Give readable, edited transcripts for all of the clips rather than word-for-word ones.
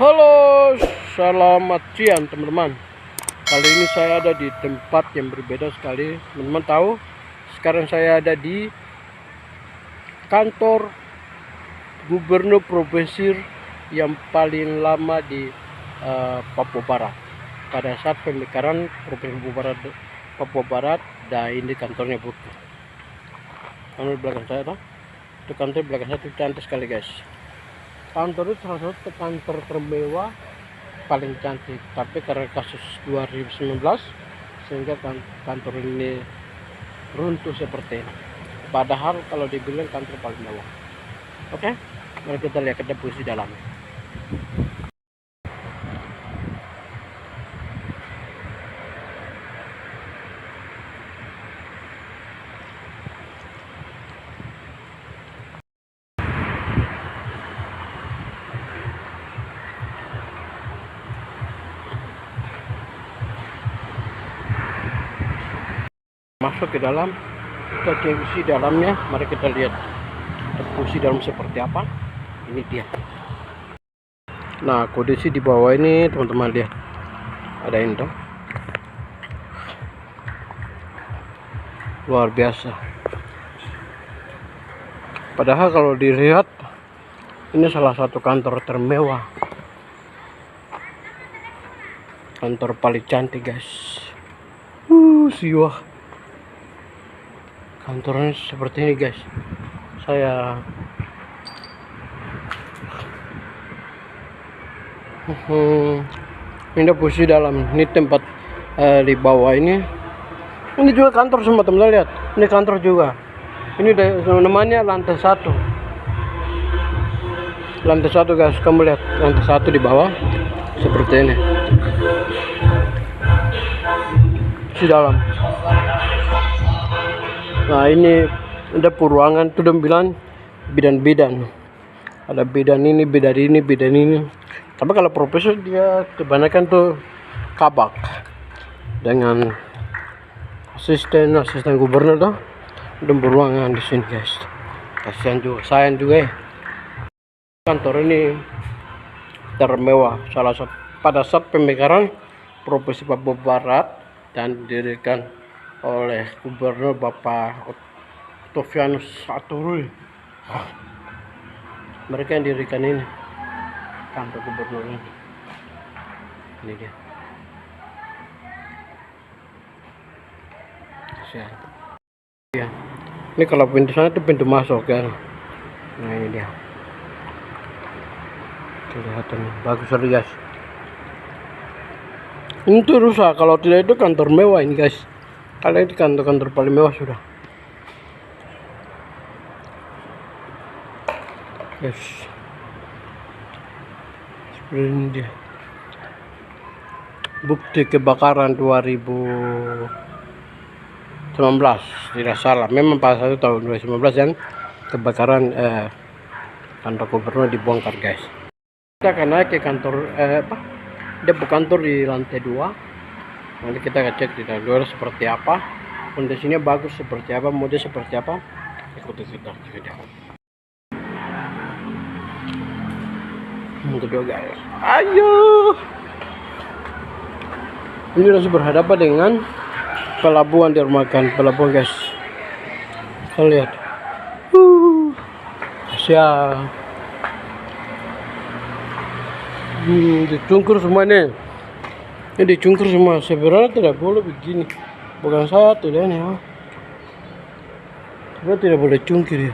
Halo, selamat siang teman-teman. Kali ini saya ada di tempat yang berbeda sekali. Teman-teman tahu, sekarang saya ada di kantor gubernur provinsi yang paling lama di Papua Barat. Pada saat pemekaran provinsi Papua Barat, dan ini kantornya buku. Kantor belakang saya tuh, itu kantor belakang saya itu cantik sekali guys. Kantor itu salah satu kantor termewah paling cantik, tapi karena kasus 2019 sehingga kantor ini runtuh seperti ini. Padahal kalau dibilang kantor paling mewah. Oke, mari kita lihat ke depan di dalam. Masuk ke dalam, kita cek isi dalamnya. Mari kita lihat isi dalam seperti apa. Ini dia. Nah, kondisi di bawah ini teman-teman lihat, ada ini dong, luar biasa. Padahal kalau dilihat ini salah satu kantor termewah, kantor paling cantik guys. Siwah. Kantornya seperti ini guys. Saya ini posisi dalam. Ini tempat di bawah ini. Ini juga kantor semua teman-teman lihat. Ini kantor juga. Ini namanya lantai 1. Lantai 1 guys. Kamu lihat lantai 1 di bawah seperti ini. Di dalam. Nah, ini ada ruangan tuh dan bilang bidan-bidan. Ada bidan ini, bidan ini, bidan ini. Tapi kalau profesor dia kebanyakan tuh kabak dengan asisten gubernur tuh dan beruangan di sini guys. Kasihan juga, sayang juga ya. Kantor ini termewah salah satu pada saat pemekaran Provinsi Papua Barat dan didirikan oleh Gubernur Bapak Octavianus Aturul. Mereka yang dirikan ini kantor gubernur ini. Ini dia. Ya. Ini kalau pintu sana itu pintu masuk kan. Nah ini dia. Kelihatan bagus sekali guys. Ini tuh rusak, kalau tidak itu kantor mewah ini guys. Kalian di kantor-kantor paling mewah sudah. Yes. Seperti ini dia. Bukti kebakaran 2019 tidak salah. Memang pada saat tahun 2019 yang kebakaran kantor gubernur dibongkar guys. Kita akan naik ke kantor depo kantor di lantai 2. Nanti kita akan cek di dalam seperti apa, kondisinya bagus seperti apa, mode seperti apa. Ikuti kita video. Kedua guys, ayo. Ini langsung berhadapan dengan pelabuhan dermaga pelabuhan guys. Kalian lihat, siap. Dicungkur semua nih. Ini dicungkur semua. Sebenarnya tidak boleh begini. Bukan saya tidak nih ya. Sebenarnya tidak boleh cungkir ya.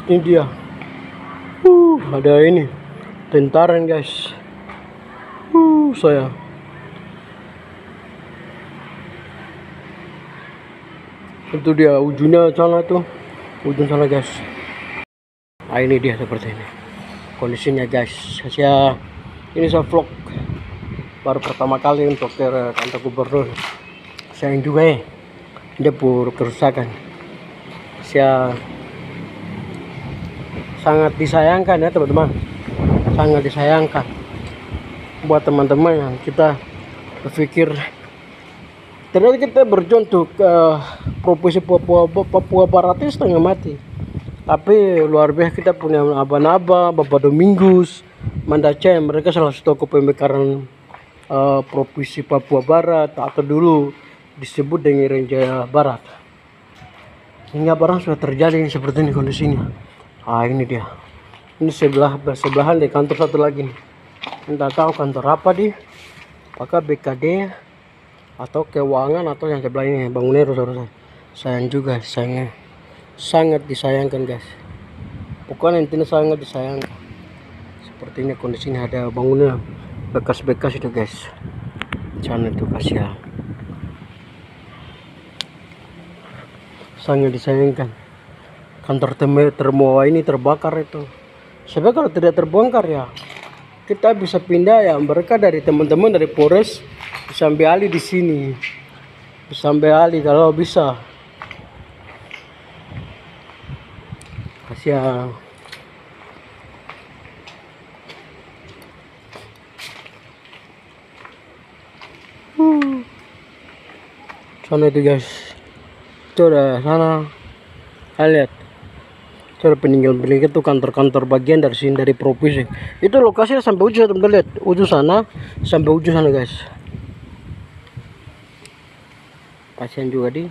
Ini dia. Ada ini tentaran guys. Saya itu dia ujungnya sana tuh, ujung sana guys. Nah ini dia seperti ini kondisinya guys. Ini saya vlog baru pertama kali untuk ke kantor gubernur. Sayang juga ya, dia kerusakan. Saya sangat disayangkan ya teman-teman, sangat disayangkan buat teman-teman yang kita berpikir ternyata kita berjuang untuk provinsi Papua Barat itu setengah mati. Tapi luar biasa kita punya Aba-Naba, Bapak Domingus, Mandaca yang mereka salah satu tokoh pemekaran provinsi Papua Barat atau dulu disebut dengan Irian Barat. Hingga barang sudah terjadi seperti ini kondisinya. Ini dia. Ini sebelahan di kantor satu lagi nih. Entah tahu kantor apa di, apakah BKD atau keuangan atau yang sebelah ini bangunnya rusak-rusak. Sayang juga, sayangnya sangat disayangkan guys. Pokoknya intinya sangat disayangkan. Sepertinya kondisinya ada bangunnya bekas-bekas itu guys. Jangan itu kasihan. Sangat disayangkan. Kantor Termoa ini terbakar itu. Sebab kalau tidak terbongkar ya kita bisa pindah ya, mereka dari teman-teman dari Polres bisa ambil alih di sini. Bisa ambil alih kalau bisa. Kasihan. Sana itu guys. Itu ada sana. Kalian lihat. Itu ada peninggalan itu kantor-kantor bagian dari sini dari provinsi. Itu lokasinya sampai ujung teman-teman, lihat. Ujung sana sampai ujung sana guys. Kasihan juga di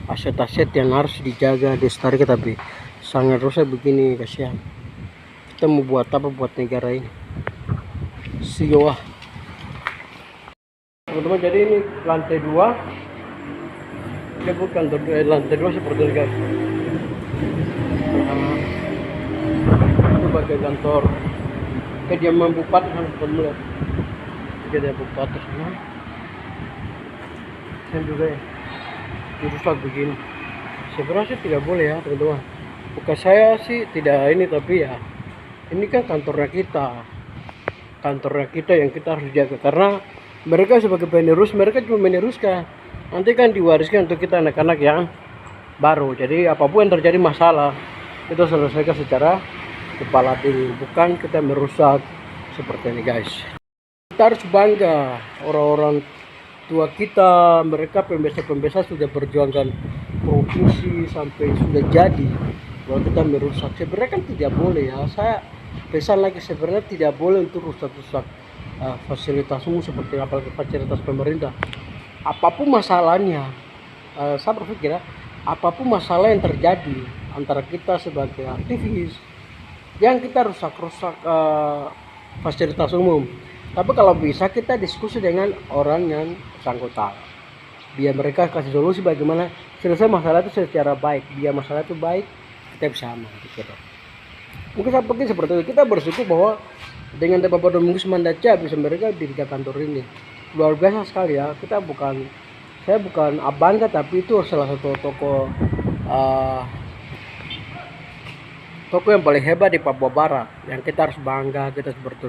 aset-aset yang harus dijaga, dilestarikan tapi sangat rusak begini, kasihan. Kita mau buat apa buat negara ini? Siwa. Teman-teman, jadi ini lantai 2. Ini bukan lantai 2 seperti ini guys. Itu bagian kantor kediaman bupati sana teman-teman. Kediaman bupati sana. Dan juga ya dirusak begini. Sebenarnya tidak boleh ya teman-teman. Bukan saya sih tidak ini, tapi ya ini kan kantornya kita yang kita harus jaga, karena mereka sebagai penerus, mereka cuma meneruskan, nanti kan diwariskan untuk kita anak-anak yang baru. Jadi apapun yang terjadi masalah itu selesaikan secara kepala dingin, bukan kita merusak seperti ini guys. Kita harus bangga orang-orang tua kita, mereka pembesar-pembesar sudah berjuangkan provinsi sampai sudah jadi. Kalau kita merusak, sebenarnya kan tidak boleh ya. Saya pesan lagi, sebenarnya tidak boleh untuk rusak-rusak fasilitas umum seperti apalagi fasilitas pemerintah. Apapun masalahnya, saya berpikir ya, apapun masalah yang terjadi antara kita sebagai aktivis, yang kita rusak-rusak fasilitas umum. Tapi kalau bisa kita diskusi dengan orang yang bersangkutan, biar mereka kasih solusi bagaimana selesai masalah itu secara baik. Biar masalah itu baik, kita bisa aman gitu. Mungkin seperti itu. Kita bersyukur bahwa dengan Bapak Domingus Mandaca bisa mereka dirikan kantor ini. Luar biasa sekali ya. Saya bukan abangga, tapi itu salah satu toko yang paling hebat di Papua Barat, yang kita harus bangga. Kita seperti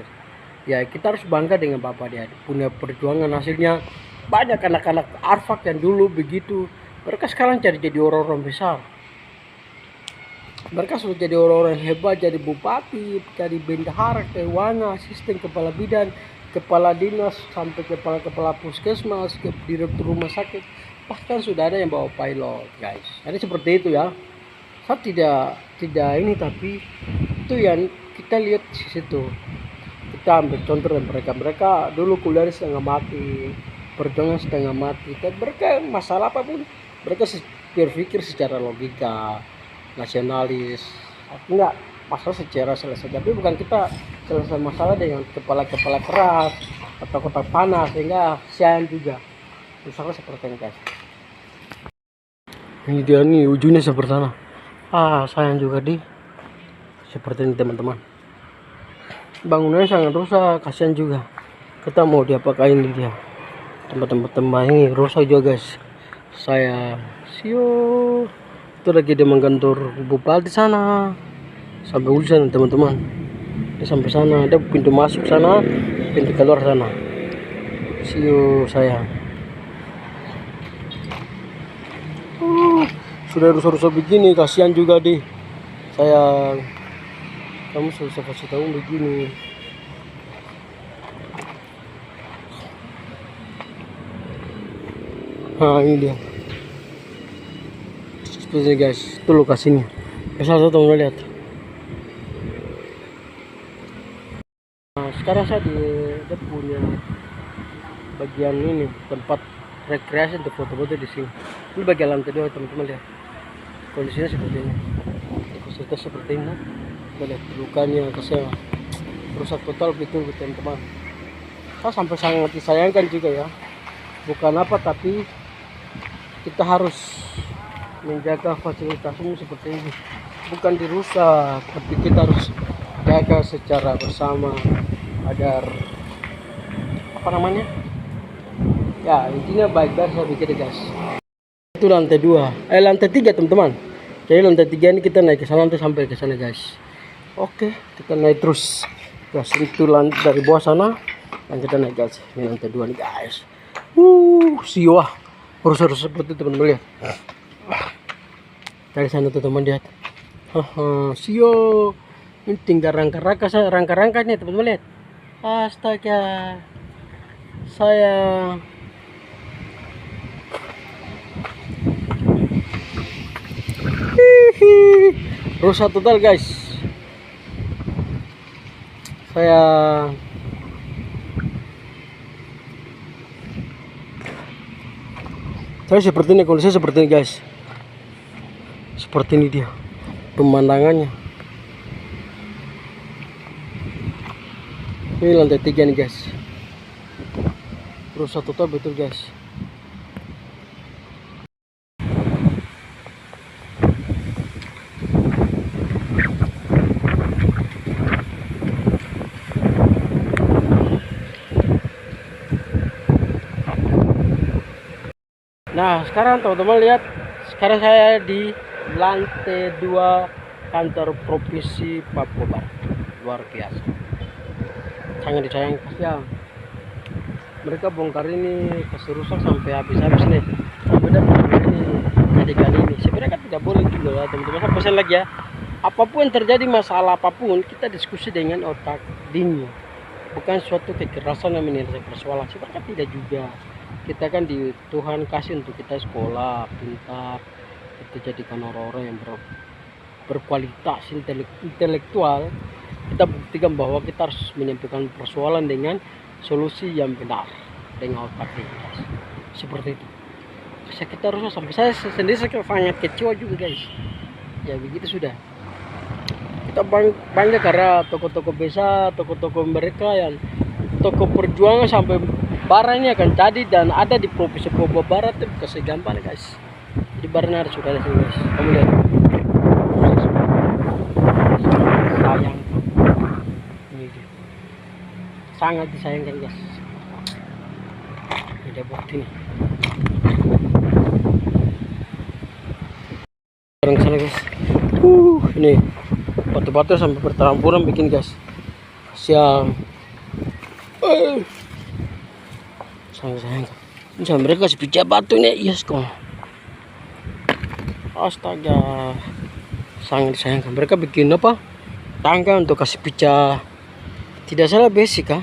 ya, kita harus bangga dengan Bapak, dia punya perjuangan, hasilnya banyak anak-anak Arfak yang dulu begitu, mereka sekarang jadi orang-orang besar. Mereka sudah jadi orang-orang hebat, jadi bupati, jadi bendahara, keuangan, asisten kepala bidan, kepala dinas, sampai kepala puskesmas, ke direktur rumah sakit, bahkan sudah ada yang bawa pilot guys. Jadi seperti itu ya. Saya tidak ini, tapi itu yang kita lihat di situ. Kita ambil contoh dari mereka dulu kuliah setengah mati, perjuangan setengah mati, dan mereka masalah apapun mereka berpikir secara logika, nasionalis, enggak masalah secara selesai. Tapi bukan kita selesai masalah dengan kepala keras atau kotak panas, sehingga sayang juga. Misalnya seperti ini guys. Ini dia nih ujungnya seperti sana. Sayang juga seperti ini teman-teman. Bangunannya sangat rusak, kasihan juga. Kita mau diapakan dia. Tempat-tempat ini rusak juga guys. Saya itu lagi di kantor bupati sana. Sampai ujung teman-teman. Dia sampai sana, ada pintu masuk sana, pintu keluar sana. Saya. Sudah rusak-rusak begini, kasihan juga saya. kamu susah kasih tahu begini. Nah ini dia seperti guys, itu lokasinya. Salah satu teman lihat. Nah, sekarang saya dia punya bagian ini tempat rekreasi untuk foto-foto di sini. Ini bagian lantai 2 teman-teman lihat. Kondisinya seperti ini. Fasilitas seperti ini. Kita lihat lukanya kasih rusak total betul teman-teman. Saya sampai sangat disayangkan juga ya. Bukan apa tapi kita harus menjaga fasilitas umum seperti ini. Bukan dirusak, tapi kita harus jaga secara bersama agar apa namanya? Ya intinya baik-baik saya pikir guys. Itu lantai 2, lantai 3 teman-teman. Jadi lantai 3 ini kita naik ke sana nanti sampai ke sana guys. Oke, kita naik terus. Gas itu lantai dari bawah sana dan kita naik guys. Ini lantai 2 nih guys. Siwah. Rusak seperti teman-teman lihat. Dari sana tuh teman lihat. Sio. Ini tinggal rangka-rangka nih teman-teman lihat. Astaga. Saya rusak total guys. Saya seperti ini, kondisi seperti ini guys. Seperti ini dia pemandangannya. Ini lantai 3 nih guys. Rusak total betul guys. Nah sekarang teman-teman lihat, sekarang saya di lantai 2 kantor provinsi Papua Barat. Luar biasa, sangat disayangkan ya. Mereka bongkar ini kasih rusak sampai habis-habis nih, sampai dapat ini jadi kali ini. Sebenarnya kan tidak boleh juga ya teman-teman. Saya pesan lagi ya, apapun yang terjadi, masalah apapun, kita diskusi dengan otak dingin, bukan suatu kekerasan yang menyelesaikan persoalan. Sebenarnya tidak juga. Kita kan di Tuhan kasih untuk kita sekolah pintar, kita jadikan orang-orang yang berkualitas intelektual. Kita buktikan bahwa kita harus menyampaikan persoalan dengan solusi yang benar dengan otak guys. Seperti itu. Kita harus sampai saya sendiri sangat kecewa juga guys. Ya begitu sudah. Kita bangga karena toko-toko besar, toko-toko mereka yang toko perjuangan sampai barang ini akan jadi dan ada di provinsi Papua Barat itu kasih gampang guys. Di barangnya sudah ada sini guys. Kamu lihat. Sayang. Ini dia. Sangat disayangkan guys. Ini dia bukti nih. Barang sana guys. Ini batu-batu sampai bertamburan bikin guys. Siang. Sayang. Ini mereka kasih pijak batu nih, yes kok. Astaga, sangat disayangkan. Mereka bikin apa? Tangga untuk kasih pijak. Tidak salah basic kah?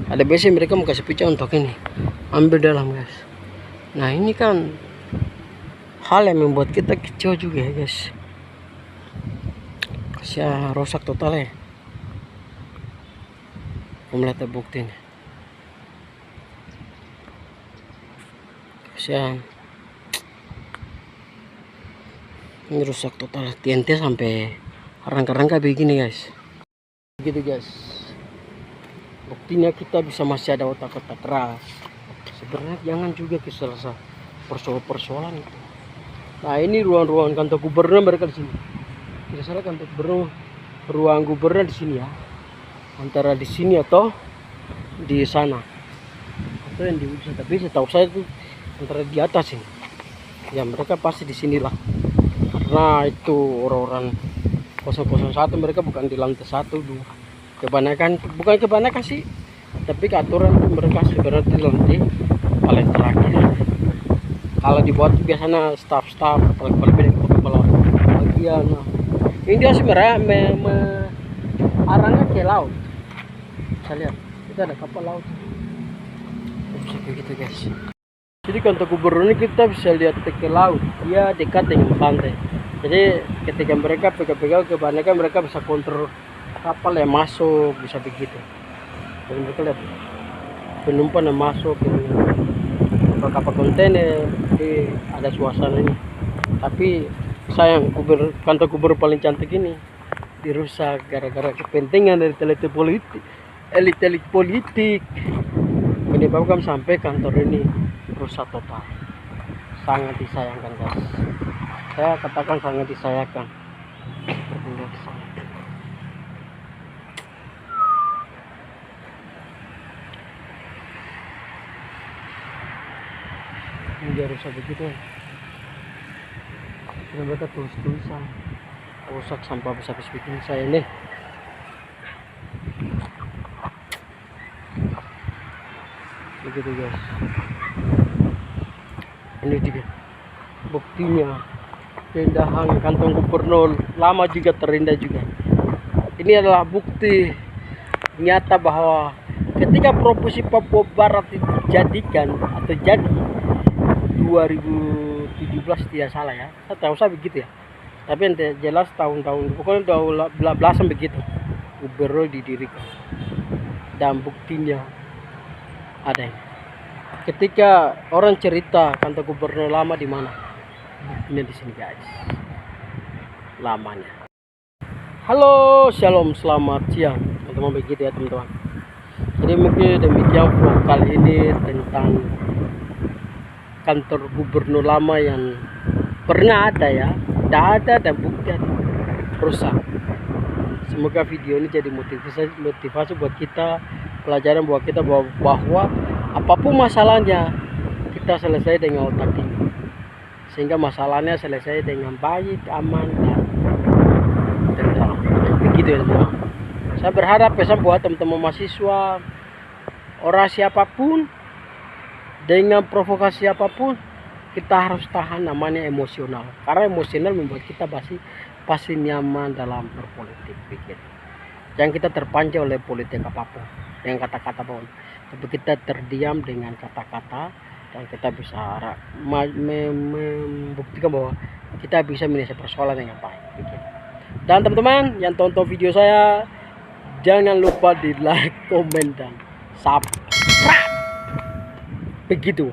Ada basic mereka mau kasih pijak untuk ini. Ambil dalam guys. Nah ini kan hal yang membuat kita kecewa juga ya guys. Kasih rusak total ya. Mau melihat bukti nih. Ini rusak total, TNT sampai rangka-rangka begini guys. Begitu guys. Buktinya kita bisa masih ada otak-otak keras. Sebenarnya jangan juga selesai persoalan itu. Nah ini ruang-ruang kantor gubernur mereka di sini. Tidak salah kantor gubernur, ruang gubernur di sini ya. Antara di sini atau di sana. Atau yang di ujung, tapi setahu saya itu antara di atas ini. Ya mereka pasti di sinilah. Karena itu orang-orang 001 mereka bukan di lantai 1 2. Bukan kebanyakan sih. Tapi keaturan itu mereka sebenarnya di lantai paling terakhir. Kalau dibuat biasanya staff paling kepala bagian. Ini dia sebenarnya arahnya ke laut. Bisa lihat, kita ada kapal laut. Bisa begitu guys. Jadi kantor gubernur ini kita bisa lihat ke laut, dia dekat dengan pantai. Jadi ketika mereka pegang-pegang kebanyakan mereka bisa kontrol kapal yang masuk, bisa begitu. Jadi mereka lihat penumpang yang masuk kapal kontainer, jadi ada suasana ini. Tapi sayang kantor gubernur paling cantik ini dirusak gara-gara kepentingan dari elit politik. Menyebabkan sampai kantor ini rusak total. Sangat disayangkan guys. Saya katakan sangat disayangkan. Ini rusak begitu. Sudah mereka tulis-tulisan rusak sampah habis bikin saya nih. Begitu guys. Ini juga buktinya pindahan kantong gubernur lama juga terindah juga. Ini adalah bukti nyata bahwa ketika provinsi Papua Barat dijadikan atau jadi 2017 tidak salah ya, saya tahu saya begitu ya, tapi yang jelas tahun-tahun pokoknya udah belasan begitu gubernur didirikan, dan buktinya ada ini. Ketika orang cerita kantor gubernur lama di mana, buktinya di sini guys, lamanya. Halo, shalom, selamat siang teman-teman, begitu ya teman-teman. Jadi mungkin demikian vlog kali ini tentang kantor gubernur lama yang pernah ada ya, tidak ada dan bukti ada rusak. Semoga video ini jadi motivasi buat kita, pelajaran buat kita bahwa apapun masalahnya kita selesai dengan otak tinggi, sehingga masalahnya selesai dengan baik, aman dan tenang. Begitu ya teman-teman. Saya berharap pesan buat teman-teman mahasiswa, orang siapapun, dengan provokasi apapun, kita harus tahan namanya emosional. Karena emosional membuat kita pasti nyaman dalam berpolitik. Pikir. Jangan kita terpancing oleh politik apapun, dengan kata-kata apapun. Tapi kita terdiam dengan kata-kata, dan kita bisa membuktikan bahwa kita bisa menyelesaikan persoalan dengan baik. Pikir. Dan teman-teman yang tonton video saya, jangan lupa di like, komen, dan subscribe. Begitu.